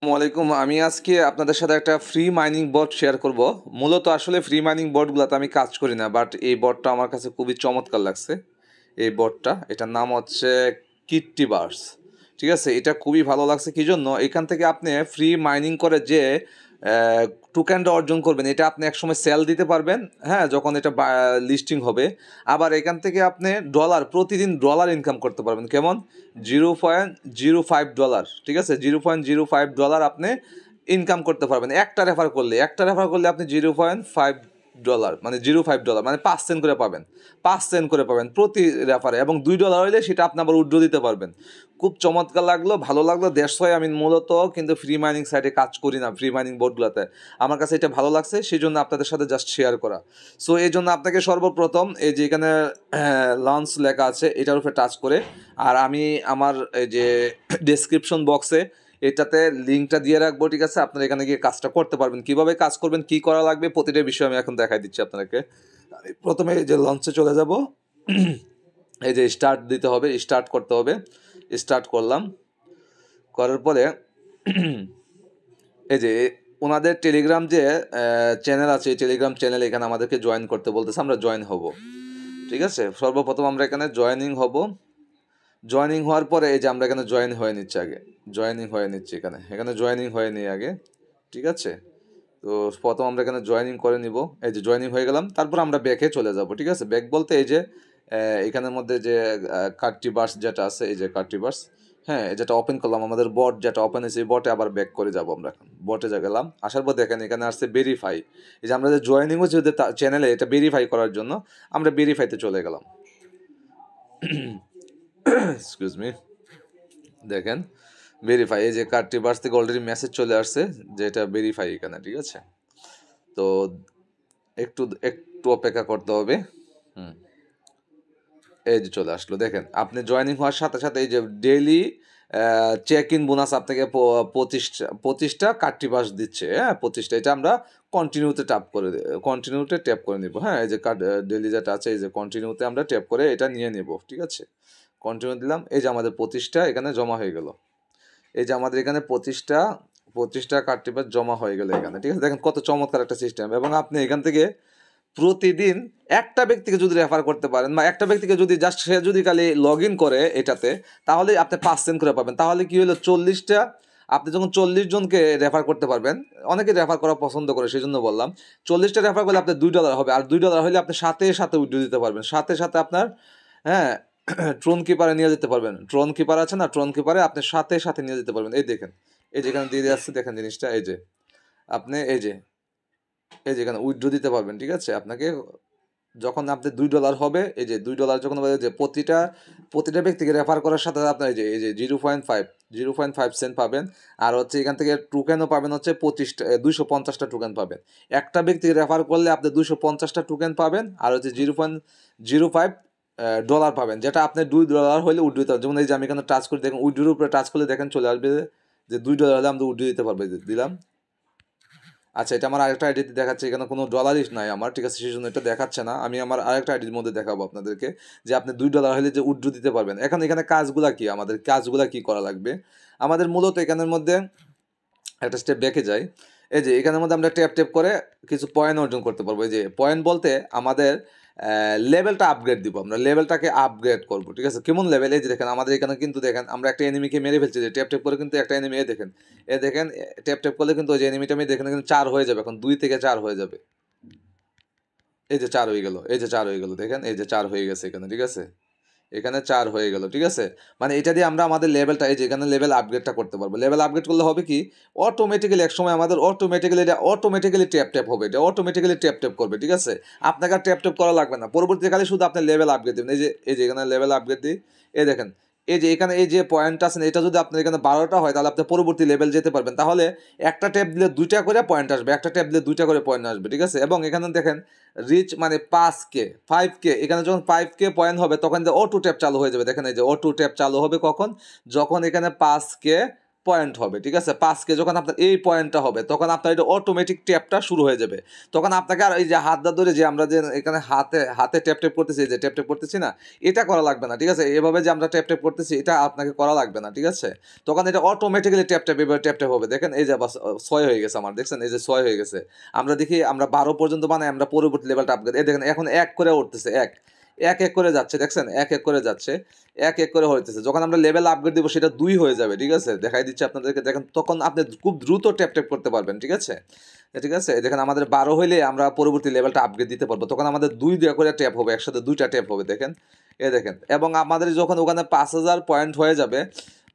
আসসালামাইকুম। আমি আজকে আপনাদের সাথে একটা ফ্রি মাইনিং বট শেয়ার করব। মূলত আসলে ফ্রি মাইনিং বটগুলোতে আমি কাজ করি না, বাট এই বটটা আমার কাছে খুবই চমৎকার লাগছে। এই বটটা, এটার নাম হচ্ছে কিট্টিভার্স। ঠিক আছে, এটা খুবই ভালো লাগছে কি জন্য, এখান থেকে আপনি ফ্রি মাইনিং করে যে টোকেনটা অর্জন করবেন, এটা আপনি একসময় সেল দিতে পারবেন, হ্যাঁ, যখন এটা লিস্টিং হবে। আবার এখান থেকে আপনি প্রতিদিন ডলার ইনকাম করতে পারবেন। কেমন? $0.05, ঠিক আছে, $0.05 আপনি ইনকাম করতে পারবেন একটা রেফার করলে আপনি $0.5 মানে $0.05 মানে 5 সেন্ট করে পাবেন। 5 সেন্ট করে পাবেন প্রতি রেফারে, এবং $2 হইলে সেটা আপনি আবার উইথড্র দিতে পারবেন। খুব চমৎকার লাগলো, ভালো লাগলো। দ্যাটস ওয়াই আমি মূলত কিন্তু ফ্রি মাইনিং সাইটে কাজ করি না, ফ্রি মাইনিং বোর্ডগুলোতে। আমার কাছে এটা ভালো লাগছে, সেই জন্য আপনাদের সাথে জাস্ট শেয়ার করা। সো এই জন্য আপনাকে সর্বপ্রথম এই যে এখানে লঞ্চ লেখা আছে, এটার উপরে টাচ করে, আর আমি আমার এই যে ডেসক্রিপশন বক্সে এটাতে লিঙ্কটা দিয়ে রাখবো, ঠিক আছে? আপনারা এখানে গিয়ে কাজটা করতে পারবেন। কিভাবে কাজ করবেন, কি করা লাগবে, প্রতিটা বিষয় আমি এখন দেখাই দিচ্ছি আপনাকে। প্রথমে এই যে লঞ্চে চলে যাব, এই যে স্টার্ট দিতে হবে, স্টার্ট করতে হবে। স্টার্ট করলাম, করার পরে এই যে ওনাদের টেলিগ্রাম যে চ্যানেল আছে, এই টেলিগ্রাম চ্যানেল এখানে আমাদেরকে জয়েন করতে বলতেছে, আমরা জয়েন হব, ঠিক আছে? সর্বপ্রথম আমরা এখানে জয়েনিং হব। জয়েনিং হওয়ার পরে এই যে আমরা এখানে জয়েন হয়ে নিচ্ছি, আগে জয়েনিং হয়ে নিচ্ছি, এখানে জয়েনিং হয়ে নিই আগে, ঠিক আছে? তো প্রথম আমরা এখানে জয়েনিং করে নিব। এই যে জয়েনিং হয়ে গেলাম, তারপর আমরা ব্যাকে চলে যাব, ঠিক আছে? ব্যাক বলতে এই যে এখানের মধ্যে যে কার্টিভার্স যেটা আছে, এই যে কার্টিভার্স, হ্যাঁ, যেটা ওপেন করলাম, আমাদের বট যেটা ওপেন হয়েছে, এই বটে আবার ব্যাক করে যাব আমরা। এখন বটে গেলাম, আসার পর দেখেন এখানে আসছে ভেরিফাই। এই যে আমরা যে জয়েনিং হচ্ছে ওদের চ্যানেলে, এটা ভেরিফাই করার জন্য আমরা ভেরিফাইতে চলে গেলাম। এক্সকিউজ মি, দেখেন ভেরিফাই, এই যে কার্টিভার্স থেকে অলরেডি মেসেজ চলে আসছে যে এটা ভেরিফাই এখানে, ঠিক আছে? তো একটু একটু অপেক্ষা করতে হবে। এই যে চলে আসলো, দেখেন আপনি জয়েনিং হওয়ার সাথে সাথে এই যে ডেইলি চেক ইন বোনাস আপনাকে 25টা কার্টিভার্স দিচ্ছে, হ্যাঁ, 25টা। এটা আমরা কন্টিনিউতে ট্যাপ করে নিব, হ্যাঁ। এই যে ডেইলি যেটা আছে, এই যে কন্টিনিউতে আমরা ট্যাপ করে এটা নিয়ে নিব, ঠিক আছে? কন্টিনিউ দিলাম, এই যে আমাদের 25টা এখানে জমা হয়ে গেল। এই যে আমাদের এখানে 25টা কার্টিভার্স জমা হয়ে গেল এখানে, ঠিক আছে? দেখেন কত চমৎকার একটা সিস্টেম। এবং আপনি এখান থেকে প্রতিদিন একটা ব্যক্তিকে যদি রেফার করতে পারেন, বা একটা ব্যক্তিকে যদি জাস্ট সে যদি খালি লগ ইন করে এটাতে, তাহলে আপনি 5 সেন্ট করে পাবেন। তাহলে কি হলো, 40টা, আপনি যখন 40 জনকে রেফার করতে পারবেন, অনেকে রেফার করা পছন্দ করে, সেই জন্য বললাম 40টা রেফার করলে আপনার $2 হবে, আর $2 হলে আপনি সাথে সাথে উইথড্র দিতে পারবেন, সাথে সাথে আপনার, হ্যাঁ, ট্রোন কিপারে নিয়ে যেতে পারবেন। ট্রোন কিপার আছে না, ট্রোন কিপারে আপনি সাথে সাথে নিয়ে যেতে পারবেন। এই দেখেন, এই যেখানে দিয়ে আসছে, দেখেন জিনিসটা, এই যে আপনি এই যে এখানে উইথড্র দিতে পারবেন, ঠিক আছে? আপনাকে যখন আপনি $2 হবে, এই যে $2 যখন হবে, যে প্রতিটা ব্যক্তিকে রেফার করার সাথে আপনার এই যে 0.5 সেন্ট পাবেন। আর হচ্ছে এখান থেকে টোকেনও পাবেন, হচ্ছে 250টা টোকেন পাবেন। একটা ব্যক্তিকে রেফার করলে আপনি 250টা টোকেন পাবেন, আর হচ্ছে $0.05 পাবেন, যেটা আপনি $2 হলে উইথড্র দিতে পারবেন। যেমন এই যে আমি এখানে টাচ করে দেখেন, উইথড্রোর উপরে টাচ করলে দেখেন চলে আসবে যে $2 হলে আমরা উইথড্র দিতে পারবো। দিলাম। আচ্ছা, এটা আমার আরেকটা আইডিতে দেখাচ্ছে, এখানে কোনো ডলারই নাই আমার, ঠিক আছে? সেই জন্য এটা দেখাচ্ছে না। আমি আমার আরেকটা আইডির মধ্যে দেখাবো আপনাদেরকে, যে আপনি $2 হলে যে উইথড্র দিতে পারবেন। এখন এখানে কাজগুলা কি, আমাদের কাজগুলা কি করা লাগবে? আমাদের মূলত এখানের মধ্যে একটা স্টেপ ব্যাকে যাই। এই যে এখানের মধ্যে আমরা ট্যাপ করে কিছু পয়েন্ট অর্জন করতে পারবো। এই যে পয়েন্ট বলতে আমাদের লেভেলটা আপগ্রেড দিব, আমরা লেভেলটাকে আপগ্রেড করবো, ঠিক আছে? কেমন লেভেল? এই যে দেখেন আমাদের এখানে কিন্তু দেখেন আমরা একটা এনিমিকে মেরে ফেলছি, যে ট্যাপ করে কিন্তু একটা এনিমি, দেখেন ট্যাপ করলে কিন্তু ওই যে এনিমিটা আমি দেখেন কিন্তু 4 হয়ে যাবে, এখন 2 থেকে 4 হয়ে যাবে। এই যে 4 হয়ে গেল, এই যে 4 হয়ে গেল, দেখেন এই যে 4 হয়ে গেছে এখানে, ঠিক আছে? এখানে 4 হয়ে গেল, ঠিক আছে? মানে এটা দিয়ে আমরা আমাদের লেভেলটা, এই যে এখানে লেভেল আপগ্রেডটা করতে পারবো। লেভেল আপগ্রেড করলে হবে কি, অটোমেটিক্যালি একসময় আমাদের অটোমেটিক্যালি ট্যাপ হবে, এটা অটোমেটিক্যালি ট্যাপ করবে, ঠিক আছে? আপনাকে আর ট্যাপ করা লাগবে না। পরবর্তীকালে শুধু আপনি লেভেল আপগ্রেড দেবেন। এই যে এখানে লেভেল আপগ্রেড দিই, এই দেখেন এই যে এখানে এই যে পয়েন্ট আছে, এটা যদি আপনার এখানে 12টা হয়, তাহলে আপনি পরবর্তী লেভেল যেতে পারবেন। তাহলে একটা ট্যাপ দিলে 2টা করে পয়েন্ট আসবে, একটা ট্যাপ দিলে 2টা করে পয়েন্ট আসবে, ঠিক আছে? এবং এখানে দেখেন রিচ মানে 5K, এখানে যখন 5K পয়েন্ট হবে, তখন অটো ট্যাপ চালু হয়ে যাবে। দেখেন এই যে অটো ট্যাপ চালু হবে কখন, যখন এখানে 5K পয়েন্ট হবে, ঠিক আছে? 5K যখন আপনার এই পয়েন্টটা হবে তখন আপনার এটা অটোমেটিক ট্যাপটা শুরু হয়ে যাবে। তখন আপনাকে আর এই যে হাতটা ধরে যে আমরা যে এখানে হাতে ট্যাপ করতেছি, যে ট্যাপ করতেছি না, এটা করা লাগবে না, ঠিক আছে? এভাবে যে আমরা ট্যাপ করতেছি এটা আপনাকে করা লাগবে না, ঠিক আছে? তখন এটা অটোমেটিক্যালি এভাবে ট্যাপ হবে। দেখেন এই যে 6 হয়ে গেছে আমার, দেখছেন এই যে 6 হয়ে গেছে। আমরা দেখি আমরা 12 পর্যন্ত বানাই, আমরা পরবর্তী লেভেলটা আপগ্রেড, এই দেখেন এখন 1 করে উঠতেছে, এক করে যাচ্ছে, দেখছেন এক করে যাচ্ছে, এক করে হইতেছে। যখন আমরা লেভেল আপগ্রেড দিব সেটা 2 হয়ে যাবে, ঠিক আছে? দেখাই দিচ্ছি আপনাদেরকে, দেখেন তখন আপনি খুব দ্রুত ট্যাপ করতে পারবেন, ঠিক আছে? ঠিক আছে, দেখেন আমাদের 12 হইলে আমরা পরবর্তী লেভেলটা আপগ্রেড দিতে পারবো। তখন আমাদের 2 করে ট্যাপ হবে, একসাথে 2টা ট্যাপ হবে, দেখেন দেখেন। এবং আমাদের যখন ওখানে 5000 পয়েন্ট হয়ে যাবে,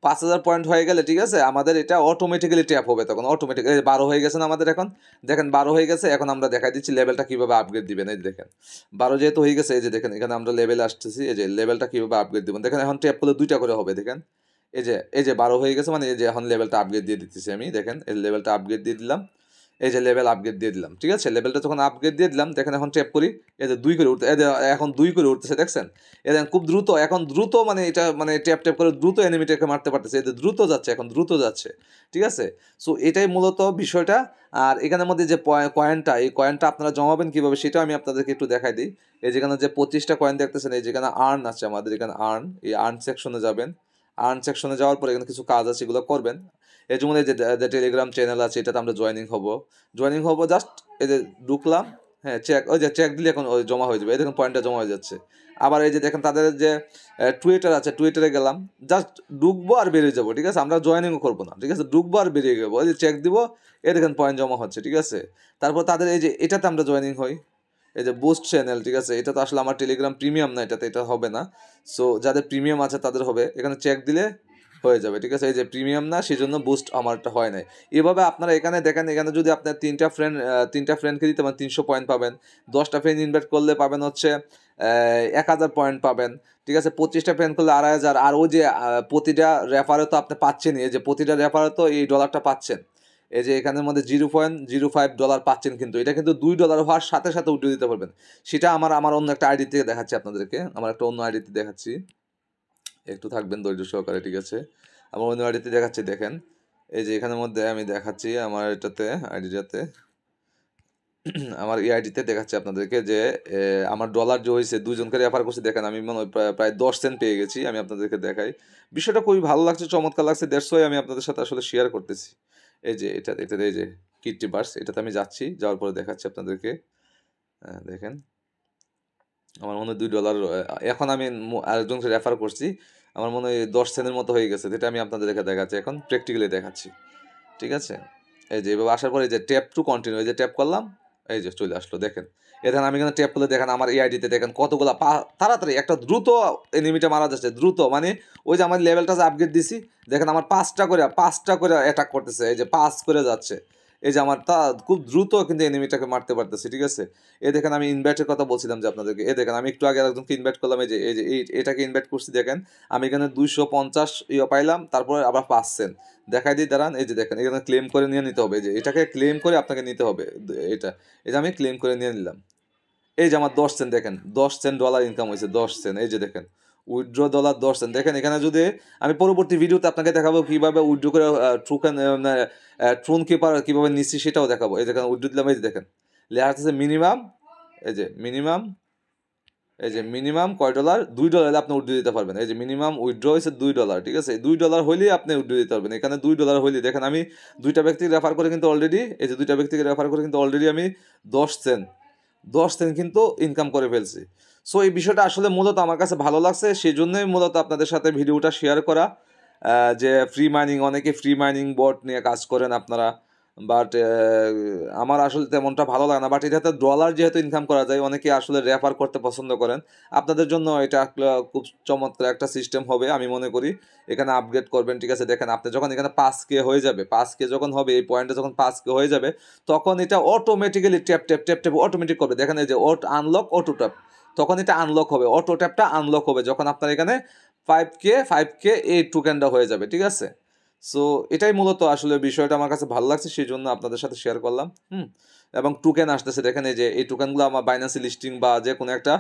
5000 পয়েন্ট হয়ে গেলে, ঠিক আছে, আমাদের এটা অটোমেটিক্যালি ট্যাপ হবে, তখন অটোমেটিক 12 হয়ে গেছে না আমাদের এখন, দেখেন 12 হয়ে গেছে। এখন আমরা দেখাই দিচ্ছি লেভেলটা কীভাবে আপগ্রেড দিবেন। এই দেখেন 12 যেহেতু হয়ে গেছে, এই যে দেখেন এখানে আমরা লেভেলে আসতেছি, এই যে লেভেলটা কীভাবে আপগ্রেড দিবেন দেখেন। এখন ট্যাপ করলে 2টা করে হবে, দেখেন এই যে 12 হয়ে গেছে, মানে এই যে এখন লেভেলটা আপগ্রেড দিয়ে দিতেছি আমি, দেখেন এই লেভেলটা আপগ্রেড দিয়ে দিলাম, এই যে লেভেল আপগ্রেড দিয়ে দিলাম, ঠিক আছে? লেভেলটা যখন আপগ্রেড দিয়ে দিলাম, দেখেন এখন ট্যাপ করি, এই যে 2 করে উঠতে, এখন 2 করে উঠতেছে, দেখছেন? দেখেন খুব দ্রুত, এখন দ্রুত মানে এটা মানে ট্যাপ করে দ্রুত এনিমিটাকে মারতে পারতেছে, এই যে দ্রুত যাচ্ছে, এখন দ্রুত যাচ্ছে, ঠিক আছে? সো এটাই মূলত বিষয়টা। আর এখানের মধ্যে যে কয়েনটা, এই কয়েনটা আপনারা জমাবেন কীভাবে সেটাও আমি আপনাদেরকে একটু দেখাই দিই। এই যেখানে যে 25টা কয়েন দেখতেছেন, এই যেখানে আর্ন আছে আমাদের, এখানে আর্ন, এই আর্ন সেকশনে যাবেন। আর্ন সেকশনে যাওয়ার পরে এখানে কিছু কাজ আছে, এগুলো করবেন। এই যেমন এই যে টেলিগ্রাম চ্যানেল আছে, এটাতে আমরা জয়েনিং হব জাস্ট এই যে ঢুকলাম, হ্যাঁ চেক, ওই যে চেক দিলে এখন ওই জমা হয়ে যাবে, এই দেখুন পয়েন্টটা জমা হয়ে যাচ্ছে। আবার এই যে দেখেন তাদের যে টুইটার আছে, টুইটারে গেলাম, জাস্ট ঢুকবো আর বেরিয়ে যাবো, ঠিক আছে? আমরা জয়েনিংও করবো না, ঠিক আছে? ঢুকবো আর বেরিয়ে যাবো, এই যে চেক দিব, এই দেখেন পয়েন্ট জমা হচ্ছে, ঠিক আছে? তারপর তাদের এই যে এটাতে আমরা জয়েনিং হই, এই যে বুস্ট চ্যানেল, ঠিক আছে? এটা তো আসলে আমার টেলিগ্রাম প্রিমিয়াম না, এটা হবে না। সো যাদের প্রিমিয়াম আছে তাদের হবে, এখানে চেক দিলে হয়ে যাবে, ঠিক আছে? এই যে প্রিমিয়াম না, সেই জন্য বুস্ট আমারটা হয় নাই। এভাবে আপনারা এখানে দেখেন, এখানে যদি আপনার 3টা ফ্রেন্ডকে দিতে পারেন 300 পয়েন্ট পাবেন, 10টা ফ্রেন্ড ইনভাইট করলে পাবেন হচ্ছে 1000 পয়েন্ট পাবেন, ঠিক আছে? 25টা ফ্রেন্ড করলে 2500। আর ওই যে প্রতিটা রেফারে তো আপনি পাচ্ছেনই, এই যে প্রতিটা রেফারে তো এই ডলারটা পাচ্ছেন, এই যে এখানের মধ্যে $0.05 পাচ্ছেন, কিন্তু এটা কিন্তু $2 হওয়ার সাথে সাথে উঠিয়ে দিতে পারবেন। সেটা আমার অন্য একটা আইডি থেকে দেখাচ্ছি আপনাদেরকে, আমার একটা অন্য আইডিতে দেখাচ্ছি, একটু থাকবেন ধৈর্য সহকারে, ঠিক আছে? আমার অন্য আইডিতে দেখাচ্ছি, দেখেন এই যে এখানের মধ্যে আমি দেখাচ্ছি আমার এটাতে আইডিটাতে, আমার এই আইডিতে দেখাচ্ছি আপনাদেরকে যে আমার ডলার যে হয়েছে, 2জনকে রেফার করছি, দেখেন আমি মনে হয় প্রায় 10 সেন্ট পেয়ে গেছি। আমি আপনাদেরকে দেখাই, বিষয়টা খুবই ভালো লাগছে, চমৎকার লাগছে, দ্যাটস ওয়াই আমি আপনাদের সাথে আসলে শেয়ার করতেছি। এই যে এটাতে এই যে কিট্টিভার্স, এটাতে আমি যাচ্ছি, যাওয়ার পরে দেখাচ্ছি আপনাদেরকে, দেখেন আমার মনে হয় $2। এখন আমি আরেকজনকে রেফার করছি, আমার মনে হয় 10 সেন্টের মতো হয়ে গেছে, যেটা আমি আপনাদেরকে দেখাচ্ছি, এখন প্র্যাকটিক্যালি দেখাচ্ছি, ঠিক আছে? এই যে এভাবে আসার পরে এই যে ট্যাপ টু কন্টিনিউ, এই যে ট্যাপ করলাম, এই যে চলে আসলো, দেখেন এখানে আমি এখানে ট্যাপ করলে দেখেন আমার এই আইডিতে দেখেন কতগুলো তাড়াতাড়ি একটা দ্রুত এনিমিটা মারা যাচ্ছে, দ্রুত মানে ওই যে আমার লেভেলটা যে আপগ্রেড দিছি, দেখেন আমার 5টা করে অ্যাটাক করতেছে, এই যে 5 করে যাচ্ছে, এই যে আমার খুব দ্রুত কিন্তু এনিমিটাকে মারতে পারতেছি, ঠিক আছে? এই দেখেন আমি ইনভাইটের কথা বলছিলাম যে আপনাদেরকে, এই দেখেন আমি একটু আগে একজনকে ইনভাইট করলাম, এই যে এটাকে ইনভাইট করছি, দেখেন আমি এখানে 250 পাইলাম, তারপরে আবার 5 সেন্ট দেখাই দিই, দাঁড়ান, এই যে দেখেন এখানে ক্লেম করে নিয়ে নিতে হবে, এই যে এটাকে ক্লেম করে আপনাকে নিতে হবে, এই যে আমি ক্লেম করে নিয়ে নিলাম। এই যে আমার 10 সেন্ট, দেখেন 10 সেন্ট ডলার ইনকাম হয়েছে, 10 সেন্ট, এই যে দেখেন উইথড্র ডলার 10 সেন্ট। দেখেন এখানে যদি আমি পরবর্তী ভিডিওতে আপনাকে দেখাবো কীভাবে উইথড্র করে ট্রুন কিপার কীভাবে নিচ্ছি সেটাও দেখাবো। এই দেখেন উইথড্র দিলাম, এই যে দেখেন লেখা আছে মিনিমাম, এই যে মিনিমাম কয় ডলার, $2 হলে আপনি উইথড্র দিতে পারবেন। এই যে মিনিমাম উইথড্র হয়েছে $2, ঠিক আছে? $2 হলেই আপনি উইথড্র দিতে পারবেন। এখানে $2 হলেই দেখেন আমি 2টা ব্যক্তিকে রেফার করে কিন্তু অলরেডি, এই যে 2টা ব্যক্তিকে রেফার করে কিন্তু অলরেডি আমি 10 সেন্ট কিন্তু ইনকাম করে ফেলছি। সো এই বিষয়টা আসলে মূলত আমার কাছে ভালো লাগছে, সেই জন্যই মূলত আপনাদের সাথে ভিডিওটা শেয়ার করা, যে ফ্রি মাইনিং, অনেকে ফ্রি মাইনিং বট নিয়ে কাজ করেন আপনারা, বাট আমার আসলে তেমনটা ভালো লাগে না। বাট এটাতে ডলার যেহেতু ইনকাম করা যায়, অনেকে আসলে রেফার করতে পছন্দ করেন, আপনাদের জন্য এটা খুব চমৎকার একটা সিস্টেম হবে আমি মনে করি। এখানে আপগ্রেড করবেন, ঠিক আছে? দেখেন আপনি যখন এখানে 5K হয়ে যাবে, 5K যখন হবে, এই পয়েন্টে যখন 5K হয়ে যাবে, তখন এটা অটোমেটিক্যালি ট্যাপ অটোমেটিক করবে। দেখেন এই যে আনলক অটো ট্যাপ, তখন এটা আনলক হবে, অটো ট্যাপটা আনলক হবে যখন আপনার এখানে 5K এই টোকেনটা হয়ে যাবে, ঠিক আছে? সো এটাই মূলত আসলে বিষয়টা আমার কাছে ভালো লাগছে, সেই জন্য আপনাদের সাথে শেয়ার করলাম। এবং টোকেন আসতেছে, দেখেন এই যে এই টোকেনগুলো আমার বাইন্যান্সে লিস্টিং বা যে কোনো একটা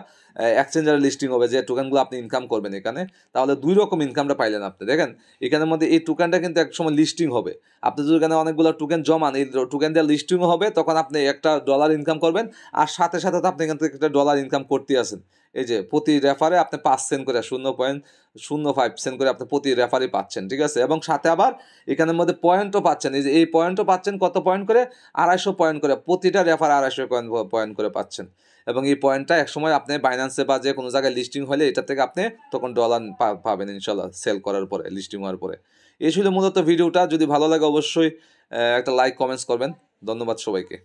এক্সচেঞ্জারে লিস্টিং হবে, যে টোকেনগুলো আপনি ইনকাম করবেন এখানে, তাহলে 2 রকম ইনকামটা পাইলেন আপনি। দেখেন এখানের মধ্যে এই টোকেনটা কিন্তু এক সময় লিস্টিং হবে, আপনি যদি এখানে অনেকগুলো টোকেন জমান, এই টোকেন দিয়ে লিস্টিংও হবে, তখন আপনি $1 ইনকাম করবেন, আর সাথে সাথে তো আপনি এখান থেকে $1 ইনকাম করতে আছেন। এই যে প্রতি রেফারে আপনি 5 সেন্ট করে, 0.05 সেন্ট করে আপনি প্রতি রেফারে পাচ্ছেন, ঠিক আছে। এবং সাথে আবার এখানের মধ্যে পয়েন্টও পাচ্ছেন, এই যে এই পয়েন্টও পাচ্ছেন, কত পয়েন্ট করে, 250 পয়েন্ট করে, প্রতিটা রেফার 250 পয়েন্ট করে পাচ্ছেন। এবং এই পয়েন্টটা একসময় আপনি বাইন্যান্সে বা যে কোনো জায়গায় লিস্টিং হলে এটা থেকে আপনি তখন ডলার পাবেন ইনশাল্লাহ, সেল করার পরে, লিস্টিং হওয়ার পরে। এই ছিল মূলত ভিডিওটা। যদি ভালো লাগে অবশ্যই একটা লাইক কমেন্টস করবেন। ধন্যবাদ সবাইকে।